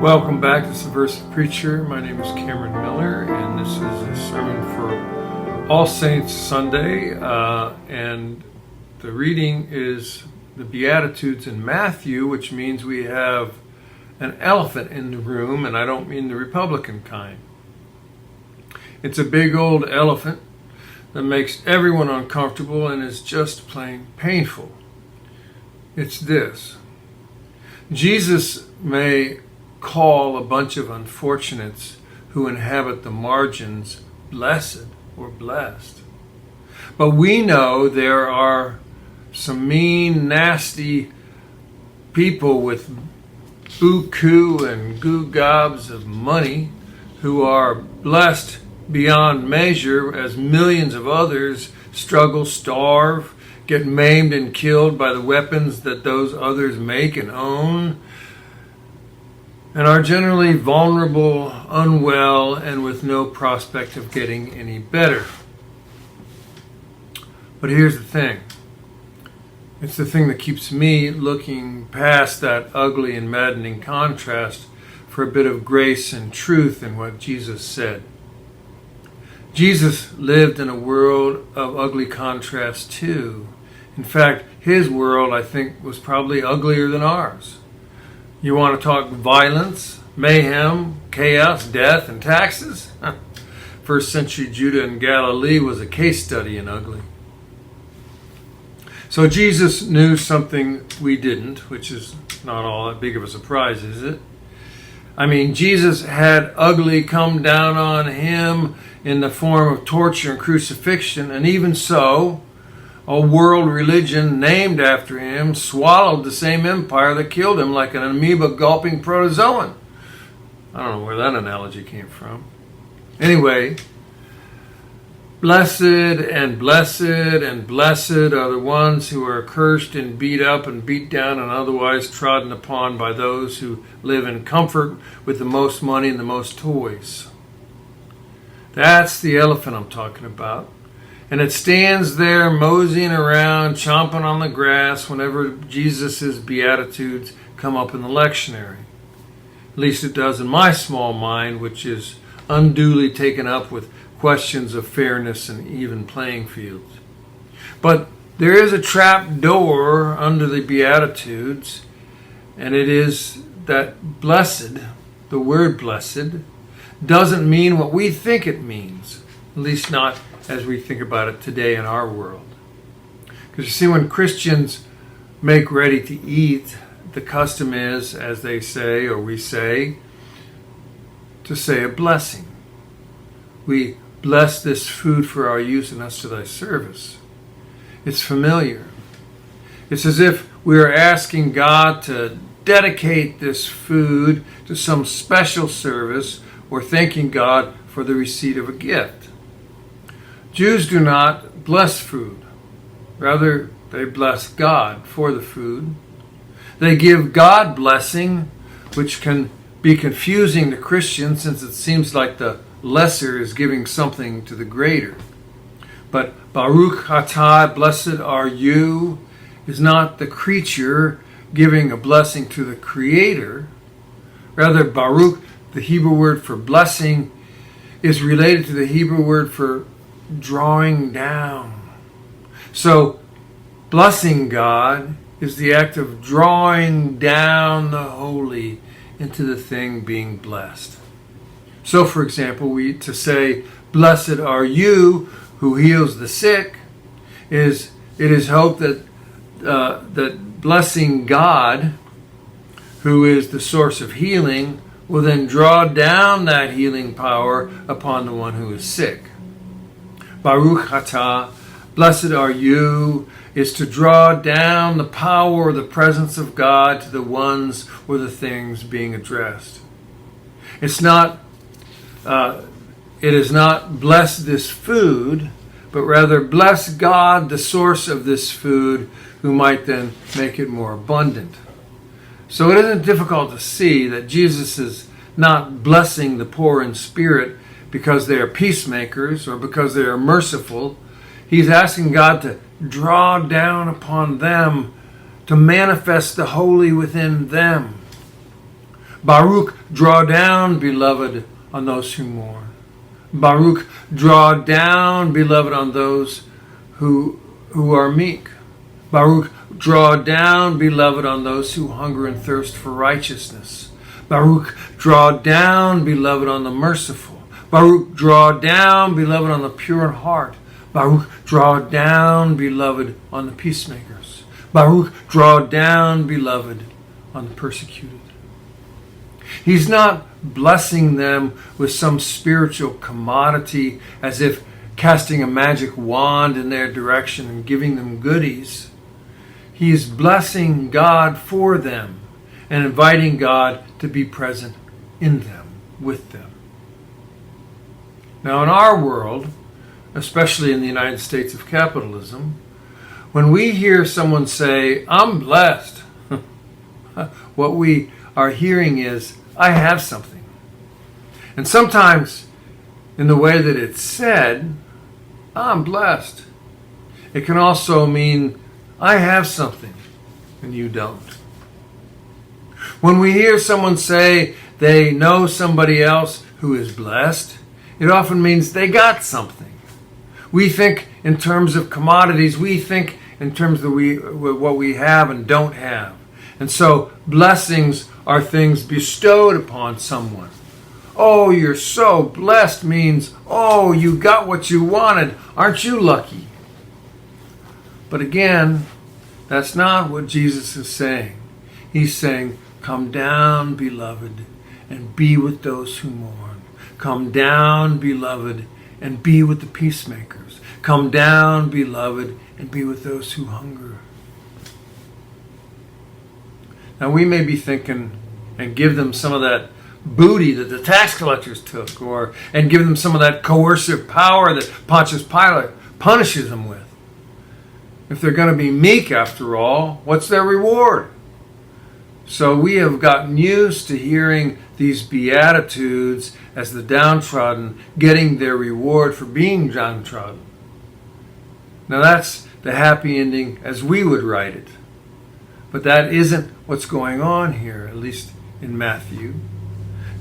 Welcome back to Subversive Preacher. My name is Cameron Miller, and this is a sermon for All Saints Sunday. And the reading is the Beatitudes in Matthew, which means we have an elephant in the room, and I don't mean the Republican kind. It's a big old elephant that makes everyone uncomfortable and is just plain painful. It's this. Jesus may call a bunch of unfortunates who inhabit the margins blessed or blessed. But we know there are some mean, nasty people with buku and goo gobs of money who are blessed beyond measure as millions of others struggle, starve, get maimed and killed by the weapons that those others make and own, and are generally vulnerable, unwell, and with no prospect of getting any better. But here's the thing. It's the thing that keeps me looking past that ugly and maddening contrast for a bit of grace and truth in what Jesus said. Jesus lived in a world of ugly contrast too. In fact, his world, I think, was probably uglier than ours. You want to talk violence, mayhem, chaos, death, and taxes? First century Judah and Galilee was a case study in ugly. So Jesus knew something we didn't, which is not all that big of a surprise, is it? I mean, Jesus had ugly come down on him in the form of torture and crucifixion, and even so, a world religion named after him swallowed the same empire that killed him like an amoeba gulping protozoan. I don't know where that analogy came from. Anyway, blessed and blessed and blessed are the ones who are cursed and beat up and beat down and otherwise trodden upon by those who live in comfort with the most money and the most toys. That's the elephant I'm talking about. And it stands there moseying around, chomping on the grass whenever Jesus' Beatitudes come up in the lectionary. At least it does in my small mind, which is unduly taken up with questions of fairness and even playing fields. But there is a trap door under the Beatitudes, and it is that blessed, the word blessed, doesn't mean what we think it means, at least not as we think about it today in our world. Because you see, when Christians make ready to eat, the custom is, as they say, or we say, to say a blessing. We bless this food for our use and us to thy service. It's familiar. It's as if we are asking God to dedicate this food to some special service or thanking God for the receipt of a gift. Jews do not bless food. Rather, they bless God for the food. They give God blessing, which can be confusing to Christians since it seems like the lesser is giving something to the greater. But Baruch atah, blessed are you, is not the creature giving a blessing to the Creator. Rather, Baruch, the Hebrew word for blessing, is related to the Hebrew word for drawing down. So, blessing God is the act of drawing down the holy into the thing being blessed. So, for example, to say, blessed are you who heals the sick, it is hoped that blessing God, who is the source of healing, will then draw down that healing power upon the one who is sick. Baruch atah, blessed are you, is to draw down the power or the presence of God to the ones or the things being addressed. It is not bless this food, but rather bless God, the source of this food, who might then make it more abundant. So it isn't difficult to see that Jesus is not blessing the poor in spirit because they are peacemakers or because they are merciful. He's asking God to draw down upon them, to manifest the holy within them. Baruch, draw down, beloved, on those who mourn. Baruch, draw down, beloved, on those who are meek. Baruch, draw down, beloved, on those who hunger and thirst for righteousness. Baruch, draw down, beloved, on the merciful. Baruch, draw down, beloved, on the pure in heart. Baruch, draw down, beloved, on the peacemakers. Baruch, draw down, beloved, on the persecuted. He's not blessing them with some spiritual commodity as if casting a magic wand in their direction and giving them goodies. He is blessing God for them and inviting God to be present in them, with them. Now in our world, especially in the United States of capitalism, when we hear someone say, "I'm blessed," what we are hearing is, "I have something." And sometimes, in the way that it's said, "I'm blessed," it can also mean, "I have something," and you don't. When we hear someone say they know somebody else who is blessed, it often means they got something. We think in terms of commodities. We think in terms of what we have and don't have. And so blessings are things bestowed upon someone. "Oh, you're so blessed" means, "Oh, you got what you wanted. Aren't you lucky?" But again, that's not what Jesus is saying. He's saying, "Come down, beloved, and be with those who mourn. Come down, beloved, and be with the peacemakers. Come down, beloved, and be with those who hunger." Now we may be thinking, and give them some of that booty that the tax collectors took, and give them some of that coercive power that Pontius Pilate punishes them with. If they're going to be meek after all, what's their reward? So we have gotten used to hearing these Beatitudes as the downtrodden getting their reward for being downtrodden. Now that's the happy ending as we would write it. But that isn't what's going on here, at least in Matthew.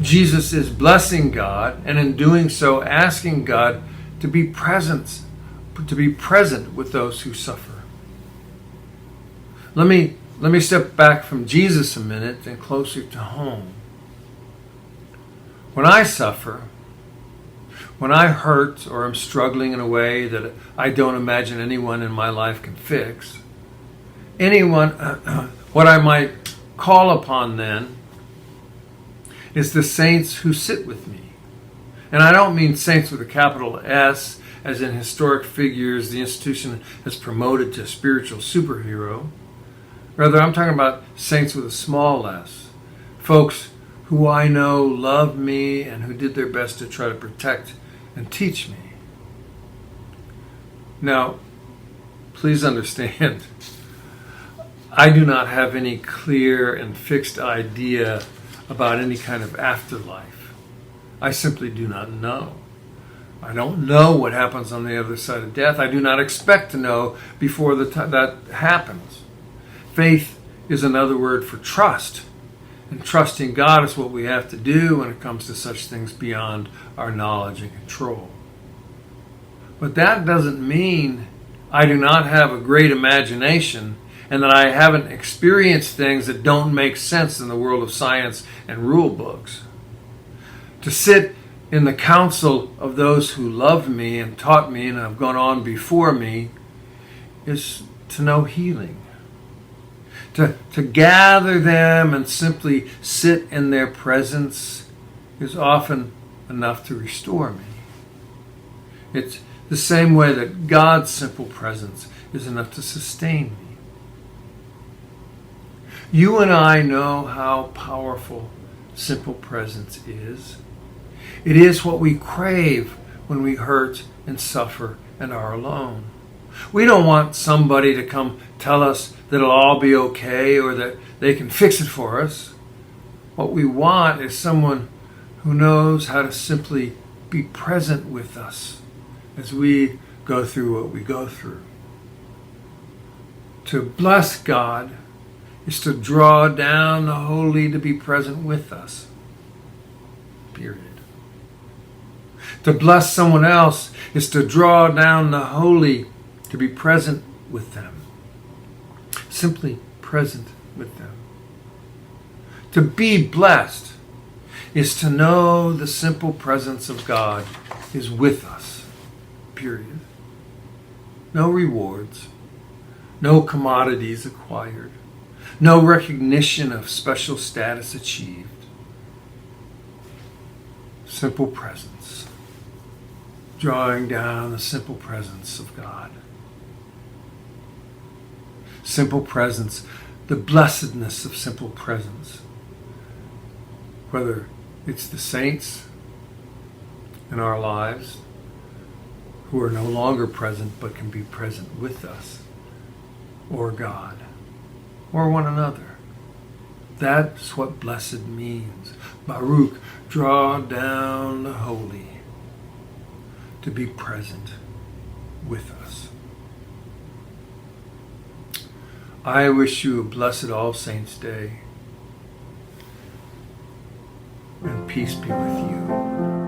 Jesus is blessing God, and in doing so asking God to be present with those who suffer. Let me step back from Jesus a minute and closer to home. When I suffer, when I hurt or am struggling in a way that I don't imagine anyone in my life can fix, what I might call upon then is the saints who sit with me. And I don't mean saints with a capital S, as in historic figures the institution has promoted to spiritual superhero. Rather, I'm talking about saints with a small s. Folks who I know love me and who did their best to try to protect and teach me. Now, please understand, I do not have any clear and fixed idea about any kind of afterlife. I simply do not know. I don't know what happens on the other side of death. I do not expect to know before that happens. Faith is another word for trust. And trusting God is what we have to do when it comes to such things beyond our knowledge and control. But that doesn't mean I do not have a great imagination and that I haven't experienced things that don't make sense in the world of science and rule books. To sit in the counsel of those who loved me and taught me and have gone on before me is to know healing. To gather them and simply sit in their presence is often enough to restore me. It's the same way that God's simple presence is enough to sustain me. You and I know how powerful simple presence is. It is what we crave when we hurt and suffer and are alone. We don't want somebody to come tell us that it'll all be okay or that they can fix it for us. What we want is someone who knows how to simply be present with us as we go through what we go through. To bless God is to draw down the holy to be present with us. Period. To bless someone else is to draw down the holy to be present with them. Simply present with them. To be blessed is to know the simple presence of God is with us. Period. No rewards. No commodities acquired. No recognition of special status achieved. Simple presence. Drawing down the simple presence of God. Simple presence, the blessedness of simple presence. Whether it's the saints in our lives who are no longer present but can be present with us, or God, or one another. That's what blessed means. Baruch, draw down the holy to be present with us. I wish you a blessed All Saints' Day, and peace be with you.